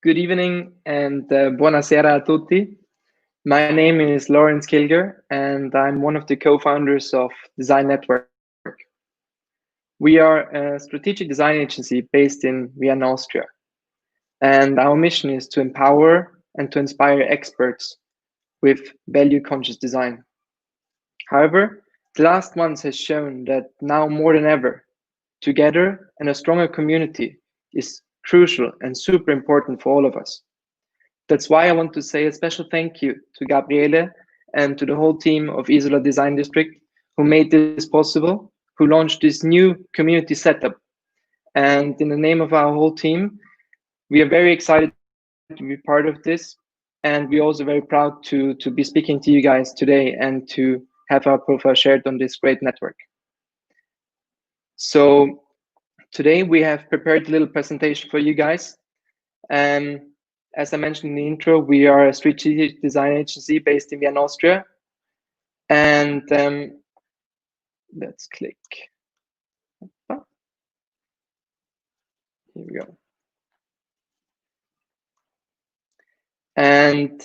Good evening and buonasera a tutti. My name is Lorenz Kilga and I'm one of the co-founders of Design Network. We are a strategic design agency based in Vienna, Austria. And our mission is to empower and to inspire experts with value-conscious design. However, the last months has shown that now more than ever, together and a stronger community is crucial and super important for all of us. That's why I want to say a special thank you to Gabriele and to the whole team of Isola.design district who made this possible, who launched this new community setup. And in the name of our whole team, we are very excited to be part of this. And we're also very proud to be speaking to you guys today and to have our profile shared on this great network. So today we have prepared a little presentation for you guys. As I mentioned in the intro, we are a strategic design agency based in Vienna, Austria. And let's click. Here we go. And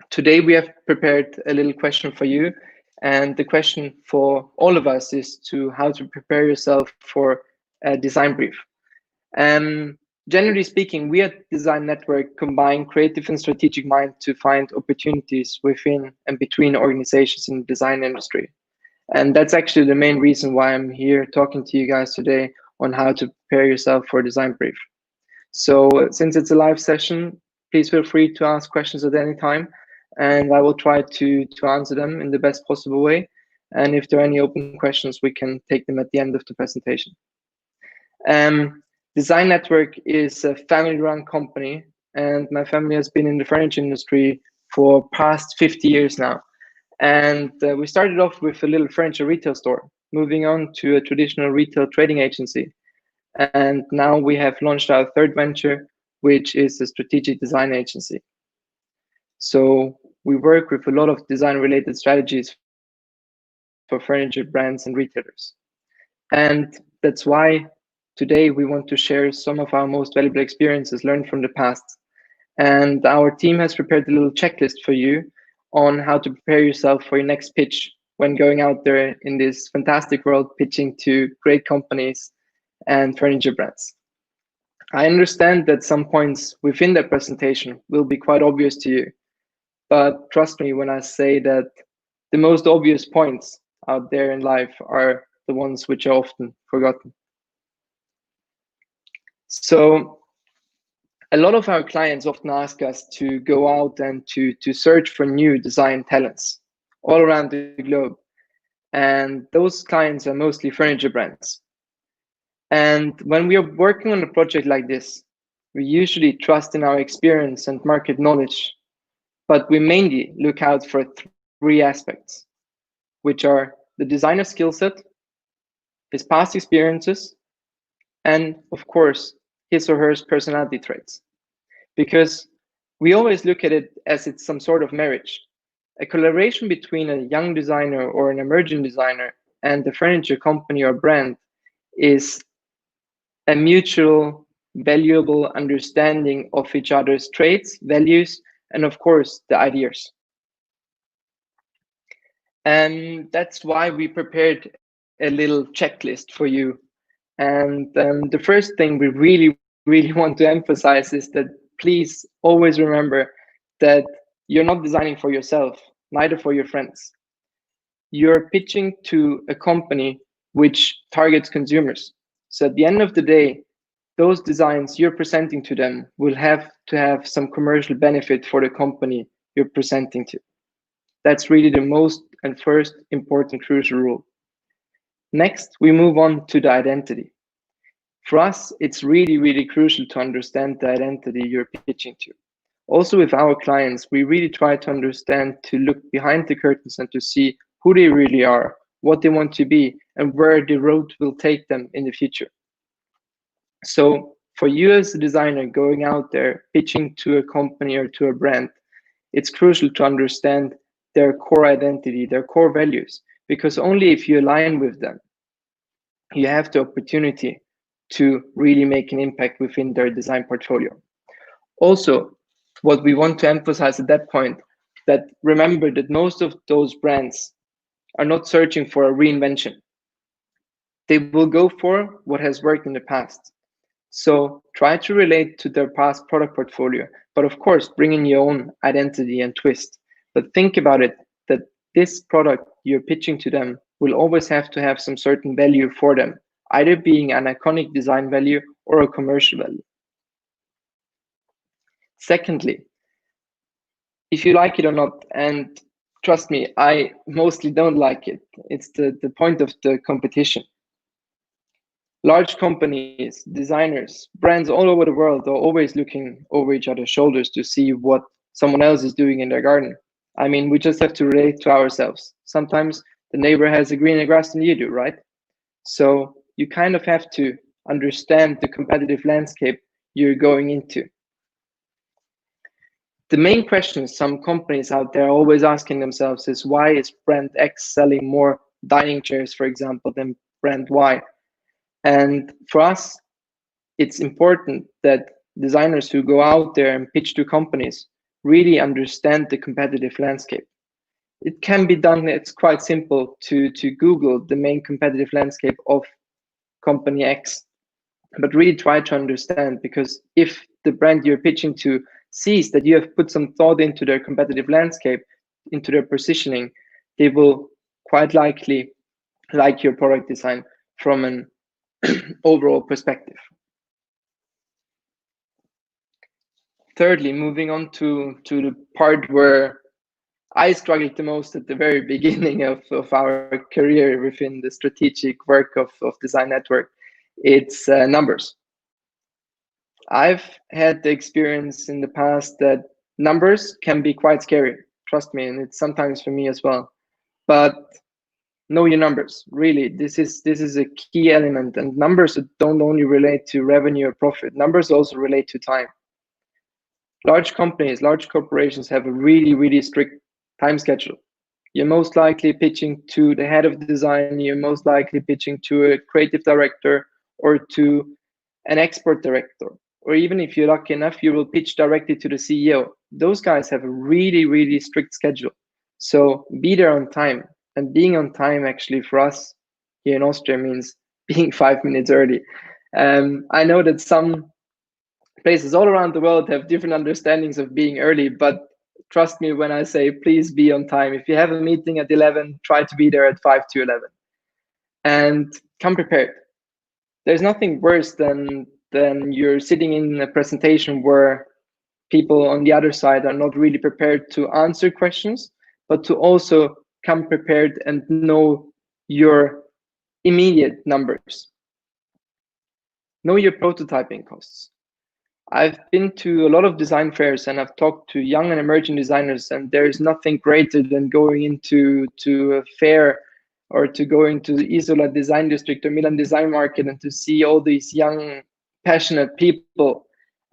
today we have prepared a little question for you. And the question for all of us is to how to prepare yourself for a design brief. Generally speaking, we at Design Network combine creative and strategic mind to find opportunities within and between organizations in the design industry. And that's actually the main reason why I'm here talking to you guys today on how to prepare yourself for a design brief. So since it's a live session, please feel free to ask questions at any time, and I will try to answer them in the best possible way. And if there are any open questions, we can take them at the end of the presentation. Design Network is a family-run company, and my family has been in the furniture industry for past 50 years now. And we started off with a little furniture retail store, moving on to a traditional retail trading agency. And now we have launched our third venture, which is a strategic design agency. So we work with a lot of design-related strategies for furniture brands and retailers. And that's why today we want to share some of our most valuable experiences learned from the past. And our team has prepared a little checklist for you on how to prepare yourself for your next pitch when going out there in this fantastic world pitching to great companies and furniture brands. I understand that some points within that presentation will be quite obvious to you, but trust me when I say that the most obvious points out there in life are the ones which are often forgotten. So a lot of our clients often ask us to go out and to search for new design talents all around the globe. And those clients are mostly furniture brands. And when we are working on a project like this, we usually trust in our experience and market knowledge, but we mainly look out for three aspects, which are the designer skill set, his past experiences, and of course, his or her personality traits. Because we always look at it as it's some sort of marriage. A collaboration between a young designer or an emerging designer and the furniture company or brand is a mutual, valuable understanding of each other's traits, values, and of course, the ideas. And that's why we prepared a little checklist for you. And the first thing we really want to emphasize is that please always remember that you're not designing for yourself, neither for your friends. You're pitching to a company which targets consumers. So at the end of the day, those designs you're presenting to them will have to have some commercial benefit for the company you're presenting to. That's really the most and first important crucial rule. Next, we move on to the identity. For us, it's really crucial to understand the identity you're pitching to. Also with our clients, we really try to understand, to look behind the curtains and to see who they really are, what they want to be, and where the road will take them in the future. So for you as a designer going out there, pitching to a company or to a brand, it's crucial to understand their core identity, their core values, because only if you align with them, you have the opportunity to really make an impact within their design portfolio. Also, what we want to emphasize at that point, that remember that most of those brands are not searching for a reinvention. They will go for what has worked in the past. So try to relate to their past product portfolio, but of course, bring in your own identity and twist. But think about it, that this product you're pitching to them will always have to have some certain value for them, either being an iconic design value or a commercial value. Secondly, if you like it or not, and trust me, I mostly don't like it. It's the point of the competition. Large companies, designers, brands all over the world are always looking over each other's shoulders to see what someone else is doing in their garden. I mean, we just have to relate to ourselves. Sometimes the neighbor has a greener grass than you do, right? So you kind of have to understand the competitive landscape you're going into. The main question some companies out there are always asking themselves is, why is brand X selling more dining chairs, for example, than brand Y? And for us, it's important that designers who go out there and pitch to companies really understand the competitive landscape. It can be done, it's quite simple to Google the main competitive landscape of company X, but really try to understand, because if the brand you're pitching to sees that you have put some thought into their competitive landscape, into their positioning, they will quite likely like your product design from an overall perspective. Thirdly, moving on to the part where I struggled the most at the very beginning of our career within the strategic work of Design Network, it's numbers. I've had the experience in the past that numbers can be quite scary, trust me, and it's sometimes for me as well. But know your numbers, really. This is a key element, and numbers don't only relate to revenue or profit. Numbers also relate to time. Large companies, large corporations have a really strict time schedule. You're most likely pitching to the head of design, you're most likely pitching to a creative director or to an export director. Or even if you're lucky enough, you will pitch directly to the CEO. Those guys have a really strict schedule. So be there on time. And being on time actually for us here in Austria means being 5 minutes early. I know that some places all around the world have different understandings of being early, but trust me when I say please be on time. If you have a meeting at 11, try to be there at 5 to 11 and come prepared. There's nothing worse than you're sitting in a presentation where people on the other side are not really prepared to answer questions, but to also come prepared and know your immediate numbers. Know your prototyping costs. I've been to a lot of design fairs and I've talked to young and emerging designers, and there's nothing greater than going into a fair or to go into the Isola.design district or Milan design market and to see all these young, passionate people.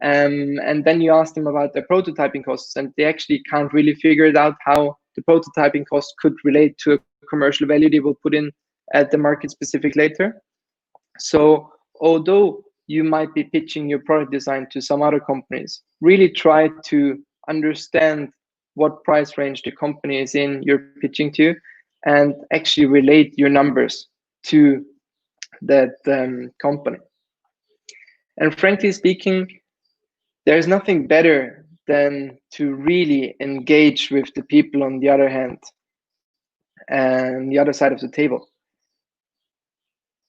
And then you ask them about their prototyping costs, and they actually can't really figure it out how the prototyping cost could relate to a commercial value they will put in at the market specific later. So although you might be pitching your product design to some other companies, really try to understand what price range the company is in you're pitching to, and actually relate your numbers to that company. And frankly speaking, there's nothing better than to really engage with the people on the other hand and the other side of the table.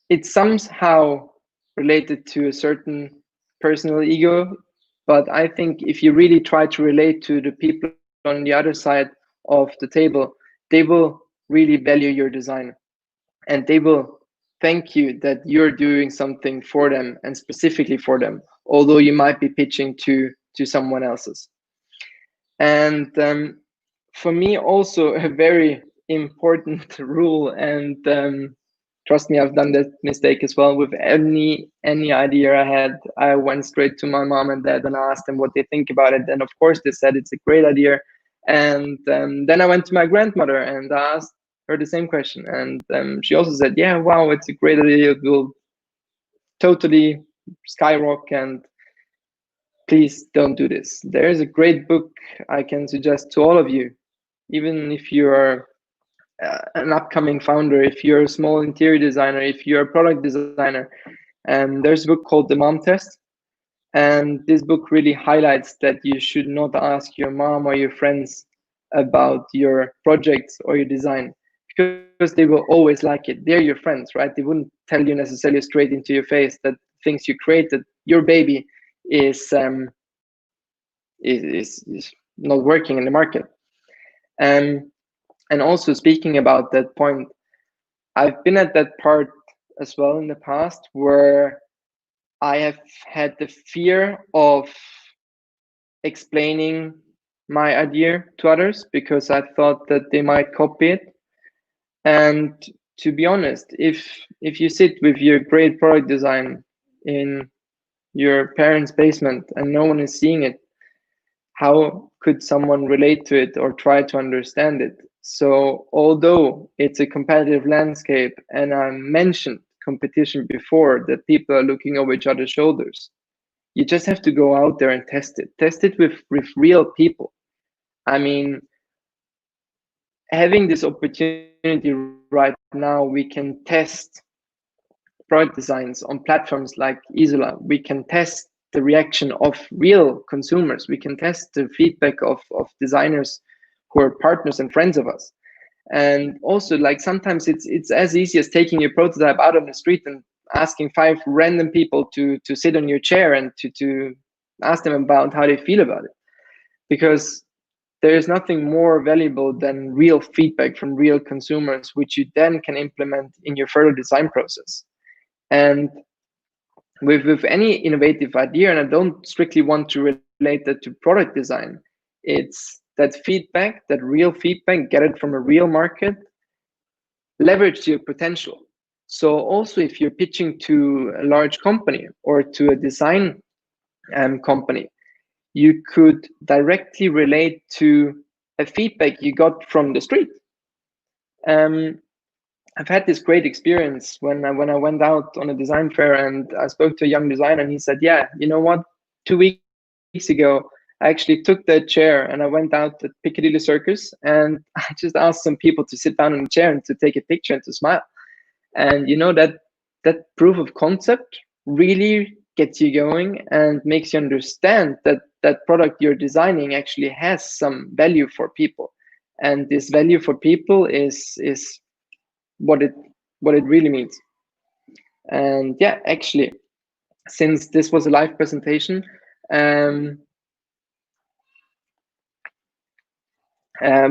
It's somehow related to a certain personal ego, but I think if you really try to relate to the people on the other side of the table, they will really value your design, and they will thank you that you're doing something for them and specifically for them, although you might be pitching to someone else's. And for me also a very important rule, and trust me, I've done that mistake as well. With any idea I had, I went straight to my mom and dad and asked them what they think about it. And of course, they said it's a great idea. And then I went to my grandmother and asked her the same question. And she also said, yeah, wow, it's a great idea. totally skyrocket, and please don't do this. There is a great book I can suggest to all of you, even if you are an upcoming founder, if you're a small interior designer, if you're a product designer. And there's a book called The Mom Test. And this book really highlights that you should not ask your mom or your friends about your projects or your design, because they will always like it. They're your friends, right? They wouldn't tell you necessarily straight into your face that things you created, your baby, is not working in the market. Um, and also speaking about that point, I've been at that part as well in the past where I have had the fear of explaining my idea to others because I thought that they might copy it. And to be honest, if you sit with your great product design in your parents' basement and no one is seeing it, how could someone relate to it or try to understand it? So although it's a competitive landscape, and I mentioned competition before, that people are looking over each other's shoulders, you just have to go out there and test it with real people. I mean, having this opportunity right now, we can test product designs on platforms like Isola. We can test the reaction of real consumers. We can test the feedback of designers who are partners and friends of us. And also, like, sometimes it's as easy as taking your prototype out on the street and asking 5 random people to sit on your chair and to ask them about how they feel about it, because there is nothing more valuable than real feedback from real consumers, which you then can implement in your further design process. And with any innovative idea, and I don't strictly want to relate that to product design, it's that feedback, that real feedback, get it from a real market, leverage your potential. So also, if you're pitching to a large company or to a design company, you could directly relate to a feedback you got from the street. I've had this great experience when I went out on a design fair and I spoke to a young designer, and he said, "Yeah, you know what? 2 weeks ago, I actually took that chair and I went out at Piccadilly Circus and I just asked some people to sit down in a chair and to take a picture and to smile." And you know, that proof of concept really gets you going and makes you understand that that product you're designing actually has some value for people, and this value for people is what it really means. And yeah, actually, since this was a live presentation,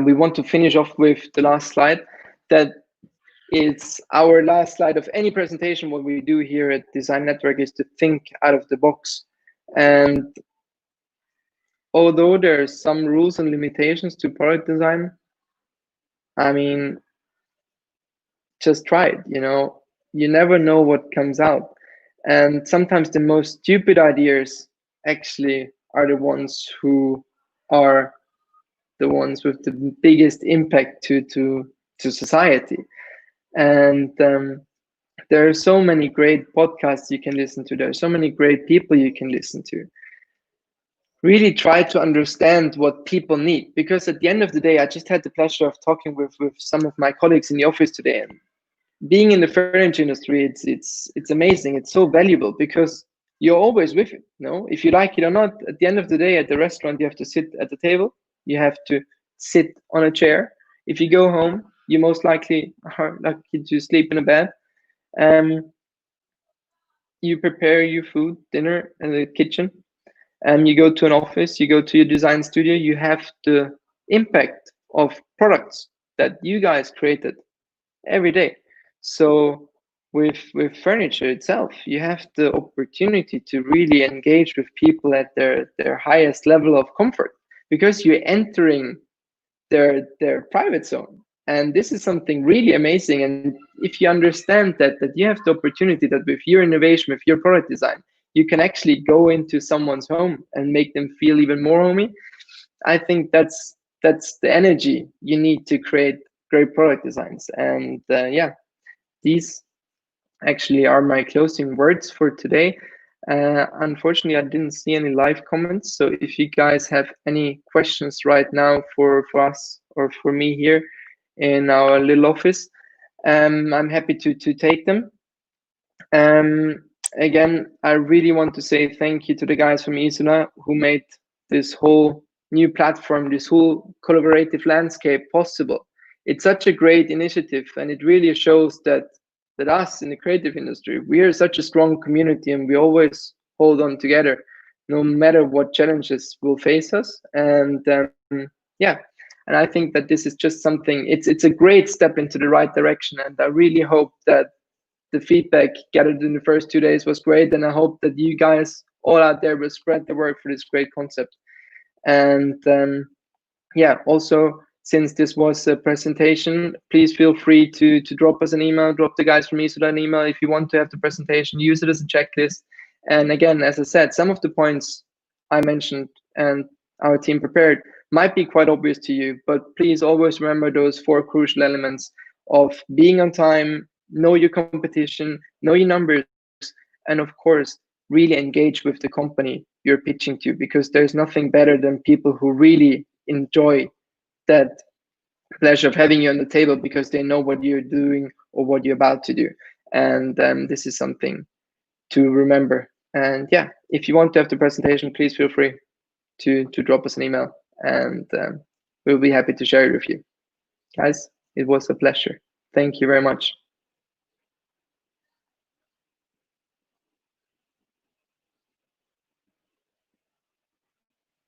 we want to finish off with the last slide. That it's our last slide of any presentation. What we do here at Design Network is to think out of the box. And although there are some rules and limitations to product design, I mean, just try it. You never know what comes out. And sometimes the most stupid ideas actually are the ones who are the ones with the biggest impact to society. And there are so many great podcasts you can listen to. There are so many great people you can listen to. Really try to understand what people need, because at the end of the day, I just had the pleasure of talking with some of my colleagues in the office today, and being in the furniture industry, it's amazing. It's so valuable because you're always with it. If you like it or not, at the end of the day, at the restaurant, you have to sit at the table. You have to sit on a chair. If you go home, you most likely are lucky to sleep in a bed. You prepare your food, dinner in the kitchen. You go to an office, you go to your design studio, you have the impact of products that you guys created every day. So with furniture itself, you have the opportunity to really engage with people at their highest level of comfort, because you're entering their private zone. And this is something really amazing. And if you understand that you have the opportunity that with your innovation, with your product design, you can actually go into someone's home and make them feel even more homey, I think that's the energy you need to create great product designs. And yeah, these actually are my closing words for today. Unfortunately, I didn't see any live comments. So if you guys have any questions right now for us or for me here in our little office, I'm happy to take them. Again, I really want to say thank you to the guys from Isola who made this whole new platform, this whole collaborative landscape possible. It's such a great initiative, and it really shows that us in the creative industry, we are such a strong community, and we always hold on together, no matter what challenges will face us. And yeah, and I think that this is just something. It's a great step into the right direction, and I really hope that the feedback gathered in the first 2 days was great, and I hope that you guys all out there will spread the word for this great concept. And yeah, also, since this was a presentation, please feel free to drop us an email, drop the guys from Isola an email if you want to have the presentation, use it as a checklist. And again, as I said, some of the points I mentioned and our team prepared might be quite obvious to you, but please always remember those 4 crucial elements of being on time, know your competition, know your numbers, and of course, really engage with the company you're pitching to, because there's nothing better than people who really enjoy that pleasure of having you on the table because they know what you're doing or what you're about to do. And this is something to remember. And yeah, if you want to have the presentation, please feel free to drop us an email, and we'll be happy to share it with you. Guys, it was a pleasure. Thank you very much.